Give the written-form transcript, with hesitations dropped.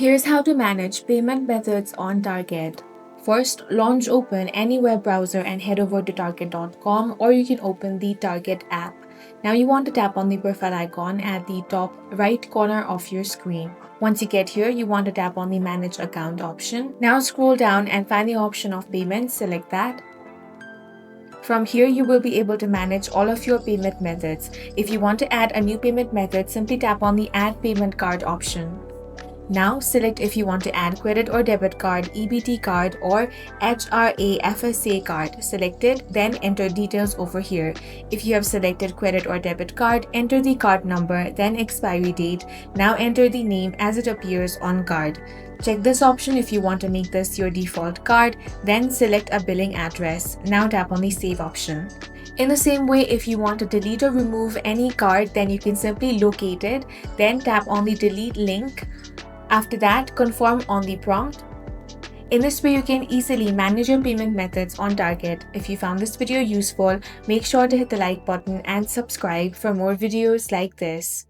Here's how to manage payment methods on Target. First, launch open any web browser and head over to target.com, or you can open the Target app. Now you want to tap on the profile icon at the top right corner of your screen. Once you get here, you want to tap on the manage account option. Now scroll down and find the option of payments, select that. From here, you will be able to manage all of your payment methods. If you want to add a new payment method, simply tap on the add payment card option. Now select if you want to add credit or debit card, EBT card, or HRA FSA card. Selected, then enter details over here. If you have selected credit or debit card, enter the card number, then expiry date. Now enter the name as it appears on card. Check this option if you want to make this your default card, then select a billing address. Now tap on the save option. In the same way, if you want to delete or remove any card, then you can simply locate it, then tap on the delete link. After that, confirm on the prompt. In this way, you can easily manage your payment methods on Target. If you found this video useful, make sure to hit the like button and subscribe for more videos like this.